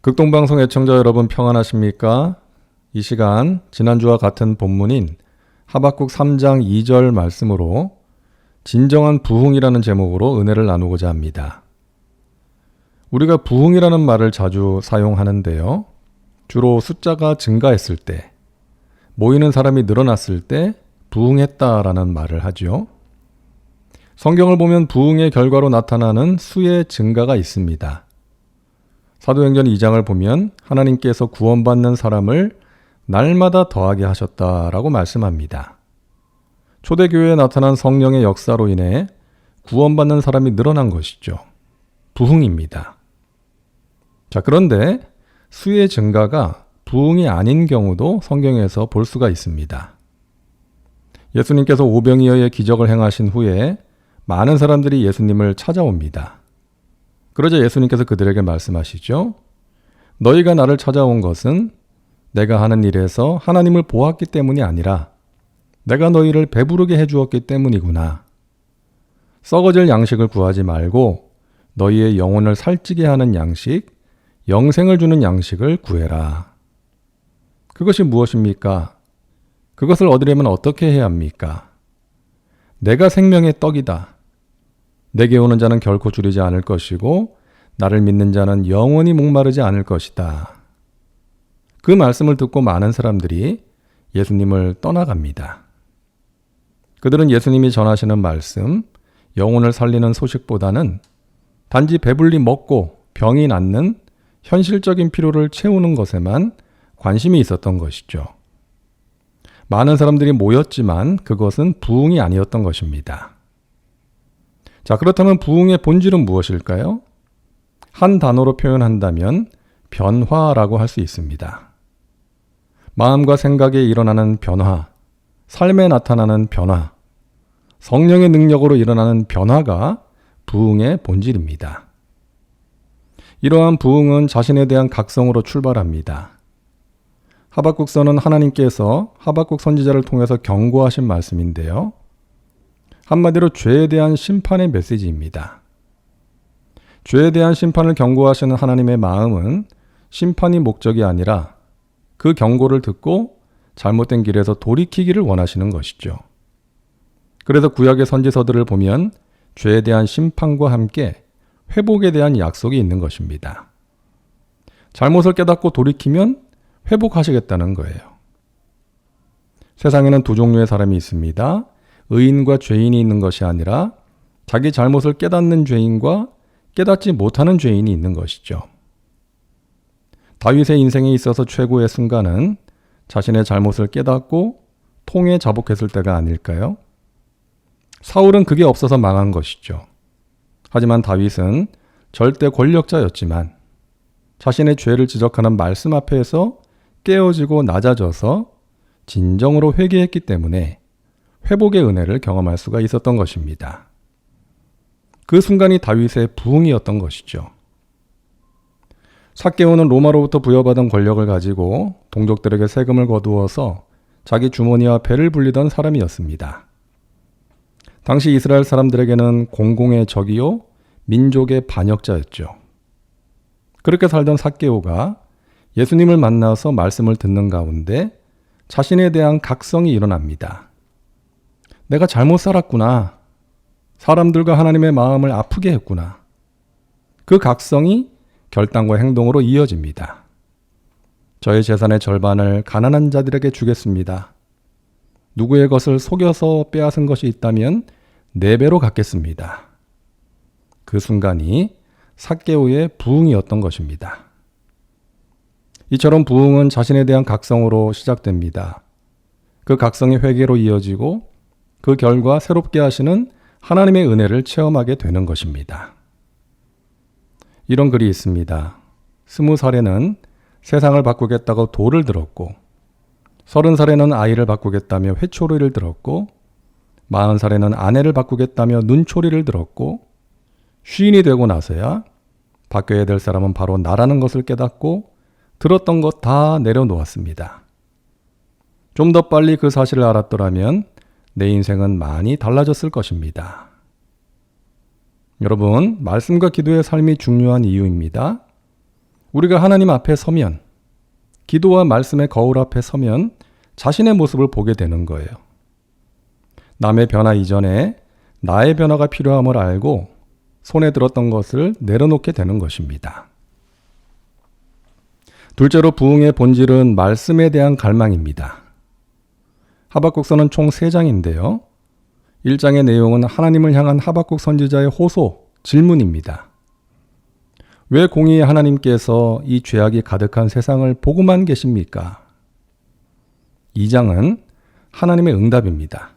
극동방송 애청자 여러분 평안하십니까? 이 시간 지난주와 같은 본문인 하박국 3장 2절 말씀으로 진정한 부흥이라는 제목으로 은혜를 나누고자 합니다. 우리가 부흥이라는 말을 자주 사용하는데요. 주로 숫자가 증가했을 때, 모이는 사람이 늘어났을 때 부흥했다라는 말을 하죠. 성경을 보면 부흥의 결과로 나타나는 수의 증가가 있습니다. 사도행전 2장을 보면 하나님께서 구원받는 사람을 날마다 더하게 하셨다라고 말씀합니다. 초대교회에 나타난 성령의 역사로 인해 구원받는 사람이 늘어난 것이죠. 부흥입니다. 자, 그런데 수의 증가가 부흥이 아닌 경우도 성경에서 볼 수가 있습니다. 예수님께서 오병이어의 기적을 행하신 후에 많은 사람들이 예수님을 찾아옵니다. 그러자 예수님께서 그들에게 말씀하시죠. 너희가 나를 찾아온 것은 내가 하는 일에서 하나님을 보았기 때문이 아니라 내가 너희를 배부르게 해주었기 때문이구나. 썩어질 양식을 구하지 말고 너희의 영혼을 살찌게 하는 양식, 영생을 주는 양식을 구해라. 그것이 무엇입니까? 그것을 얻으려면 어떻게 해야 합니까? 내가 생명의 떡이다. 내게 오는 자는 결코 줄이지 않을 것이고 나를 믿는 자는 영원히 목마르지 않을 것이다. 그 말씀을 듣고 많은 사람들이 예수님을 떠나갑니다. 그들은 예수님이 전하시는 말씀, 영혼을 살리는 소식보다는 단지 배불리 먹고 병이 낫는 현실적인 필요를 채우는 것에만 관심이 있었던 것이죠. 많은 사람들이 모였지만 그것은 부흥이 아니었던 것입니다. 자, 그렇다면 부흥의 본질은 무엇일까요? 한 단어로 표현한다면 변화라고 할 수 있습니다. 마음과 생각에 일어나는 변화, 삶에 나타나는 변화, 성령의 능력으로 일어나는 변화가 부흥의 본질입니다. 이러한 부흥은 자신에 대한 각성으로 출발합니다. 하박국서는 하나님께서 하박국 선지자를 통해서 경고하신 말씀인데요. 한마디로 죄에 대한 심판의 메시지입니다. 죄에 대한 심판을 경고하시는 하나님의 마음은 심판이 목적이 아니라 그 경고를 듣고 잘못된 길에서 돌이키기를 원하시는 것이죠. 그래서 구약의 선지서들을 보면 죄에 대한 심판과 함께 회복에 대한 약속이 있는 것입니다. 잘못을 깨닫고 돌이키면 회복하시겠다는 거예요. 세상에는 두 종류의 사람이 있습니다. 의인과 죄인이 있는 것이 아니라 자기 잘못을 깨닫는 죄인과 깨닫지 못하는 죄인이 있는 것이죠. 다윗의 인생에 있어서 최고의 순간은 자신의 잘못을 깨닫고 통에 자복했을 때가 아닐까요? 사울은 그게 없어서 망한 것이죠. 하지만 다윗은 절대 권력자였지만 자신의 죄를 지적하는 말씀 앞에서 깨어지고 낮아져서 진정으로 회개했기 때문에 회복의 은혜를 경험할 수가 있었던 것입니다. 그 순간이 다윗의 부흥이었던 것이죠. 삭개오는 로마로부터 부여받은 권력을 가지고 동족들에게 세금을 거두어서 자기 주머니와 배를 불리던 사람이었습니다. 당시 이스라엘 사람들에게는 공공의 적이요 민족의 반역자였죠. 그렇게 살던 삭개오가 예수님을 만나서 말씀을 듣는 가운데 자신에 대한 각성이 일어납니다. 내가 잘못 살았구나. 사람들과 하나님의 마음을 아프게 했구나. 그 각성이 결단과 행동으로 이어집니다. 저의 재산의 절반을 가난한 자들에게 주겠습니다. 누구의 것을 속여서 빼앗은 것이 있다면 4배로 갚겠습니다. 그 순간이 삭개오의 부흥이었던 것입니다. 이처럼 부흥은 자신에 대한 각성으로 시작됩니다. 그 각성이 회개로 이어지고 그 결과 새롭게 하시는 하나님의 은혜를 체험하게 되는 것입니다. 이런 글이 있습니다. 20살에는 세상을 바꾸겠다고 돌을 들었고 30살에는 아이를 바꾸겠다며 회초리를 들었고 40살에는 아내를 바꾸겠다며 눈초리를 들었고 쉰이 되고 나서야 바뀌어야 될 사람은 바로 나라는 것을 깨닫고 들었던 것 다 내려놓았습니다. 좀 더 빨리 그 사실을 알았더라면 내 인생은 많이 달라졌을 것입니다. 여러분, 말씀과 기도의 삶이 중요한 이유입니다. 우리가 하나님 앞에 서면, 기도와 말씀의 거울 앞에 서면 자신의 모습을 보게 되는 거예요. 남의 변화 이전에 나의 변화가 필요함을 알고 손에 들었던 것을 내려놓게 되는 것입니다. 둘째로 부흥의 본질은 말씀에 대한 갈망입니다. 하박국서는 총 3장인데요. 1장의 내용은 하나님을 향한 하박국 선지자의 호소, 질문입니다. 왜 공의의 하나님께서 이 죄악이 가득한 세상을 보고만 계십니까? 2장은 하나님의 응답입니다.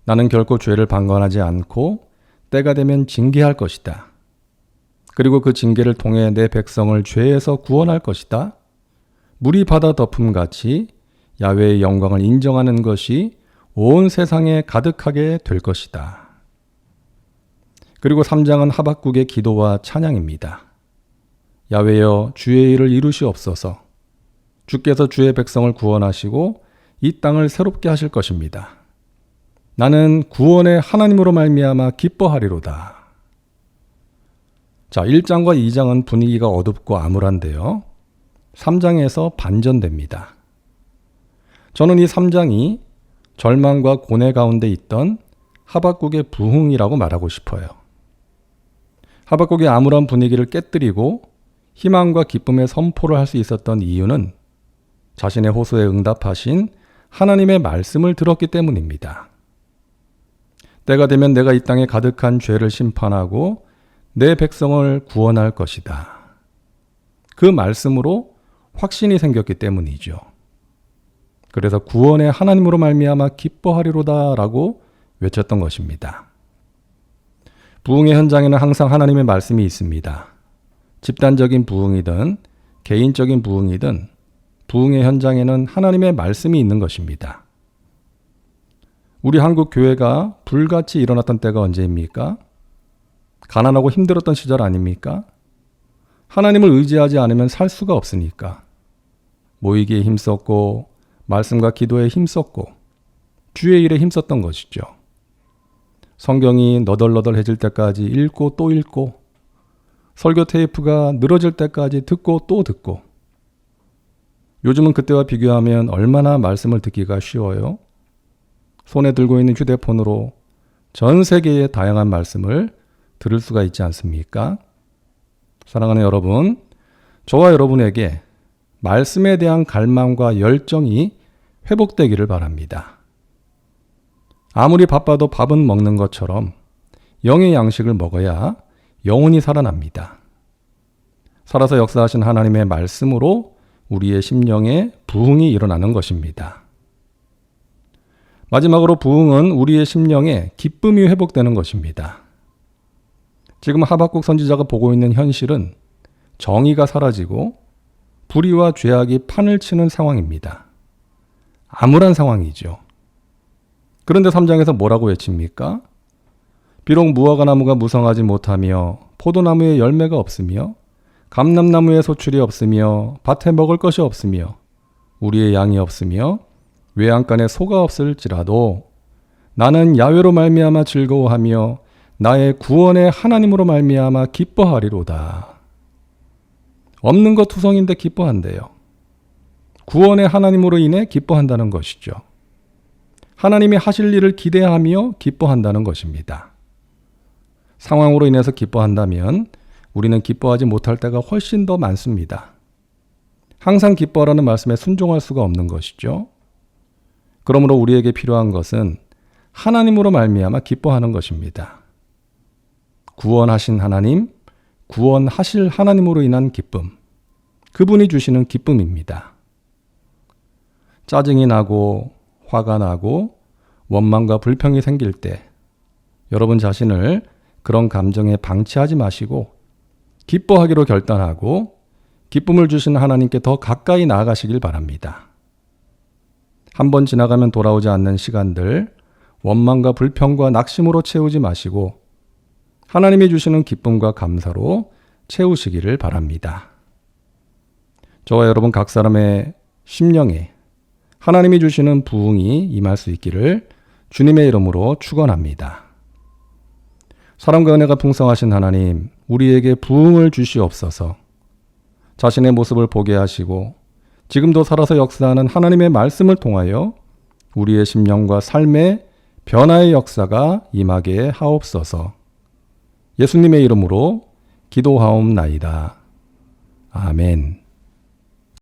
나는 결코 죄를 방관하지 않고 때가 되면 징계할 것이다. 그리고 그 징계를 통해 내 백성을 죄에서 구원할 것이다. 물이 바다 덮음같이 야훼의 영광을 인정하는 것이 온 세상에 가득하게 될 것이다. 그리고 3장은 하박국의 기도와 찬양입니다. 야훼여 주의 일을 이루시옵소서. 주께서 주의 백성을 구원하시고 이 땅을 새롭게 하실 것입니다. 나는 구원의 하나님으로 말미암아 기뻐하리로다. 자, 1장과 2장은 분위기가 어둡고 암울한데요. 3장에서 반전됩니다. 저는 이 3장이 절망과 고뇌 가운데 있던 하박국의 부흥이라고 말하고 싶어요. 하박국의 암울한 분위기를 깨뜨리고 희망과 기쁨의 선포를 할 수 있었던 이유는 자신의 호소에 응답하신 하나님의 말씀을 들었기 때문입니다. 때가 되면 내가 이 땅에 가득한 죄를 심판하고 내 백성을 구원할 것이다. 그 말씀으로 확신이 생겼기 때문이죠. 그래서 구원의 하나님으로 말미암아 기뻐하리로다 라고 외쳤던 것입니다. 부흥의 현장에는 항상 하나님의 말씀이 있습니다. 집단적인 부흥이든 개인적인 부흥이든 부흥의 현장에는 하나님의 말씀이 있는 것입니다. 우리 한국 교회가 불같이 일어났던 때가 언제입니까? 가난하고 힘들었던 시절 아닙니까? 하나님을 의지하지 않으면 살 수가 없으니까. 모이기에 힘썼고 말씀과 기도에 힘썼고 주의 일에 힘썼던 것이죠. 성경이 너덜너덜해질 때까지 읽고 또 읽고 설교 테이프가 늘어질 때까지 듣고 또 듣고 요즘은 그때와 비교하면 얼마나 말씀을 듣기가 쉬워요. 손에 들고 있는 휴대폰으로 전 세계의 다양한 말씀을 들을 수가 있지 않습니까? 사랑하는 여러분, 저와 여러분에게 말씀에 대한 갈망과 열정이 회복되기를 바랍니다. 아무리 바빠도 밥은 먹는 것처럼 영의 양식을 먹어야 영혼이 살아납니다. 살아서 역사하신 하나님의 말씀으로 우리의 심령에 부흥이 일어나는 것입니다. 마지막으로 부흥은 우리의 심령에 기쁨이 회복되는 것입니다. 지금 하박국 선지자가 보고 있는 현실은 정의가 사라지고 불의와 죄악이 판을 치는 상황입니다. 암울한 상황이죠. 그런데 3장에서 뭐라고 외칩니까? 비록 무화과나무가 무성하지 못하며 포도나무에 열매가 없으며 감람나무에 소출이 없으며 밭에 먹을 것이 없으며 우리의 양이 없으며 외양간에 소가 없을지라도 나는 야훼로 말미암아 즐거워하며 나의 구원의 하나님으로 말미암아 기뻐하리로다. 없는 것 투성인데 기뻐한대요. 구원의 하나님으로 인해 기뻐한다는 것이죠. 하나님이 하실 일을 기대하며 기뻐한다는 것입니다. 상황으로 인해서 기뻐한다면 우리는 기뻐하지 못할 때가 훨씬 더 많습니다. 항상 기뻐하라는 말씀에 순종할 수가 없는 것이죠. 그러므로 우리에게 필요한 것은 하나님으로 말미암아 기뻐하는 것입니다. 구원하신 하나님, 구원하실 하나님으로 인한 기쁨, 그분이 주시는 기쁨입니다. 짜증이 나고 화가 나고 원망과 불평이 생길 때 여러분 자신을 그런 감정에 방치하지 마시고 기뻐하기로 결단하고 기쁨을 주신 하나님께 더 가까이 나아가시길 바랍니다. 한 번 지나가면 돌아오지 않는 시간들 원망과 불평과 낙심으로 채우지 마시고 하나님이 주시는 기쁨과 감사로 채우시기를 바랍니다. 저와 여러분 각 사람의 심령에 하나님이 주시는 부흥이 임할 수 있기를 주님의 이름으로 축원합니다. 사랑과 은혜가 풍성하신 하나님, 우리에게 부흥을 주시옵소서. 자신의 모습을 보게 하시고 지금도 살아서 역사하는 하나님의 말씀을 통하여 우리의 심령과 삶의 변화의 역사가 임하게 하옵소서. 예수님의 이름으로 기도하옵나이다. 아멘.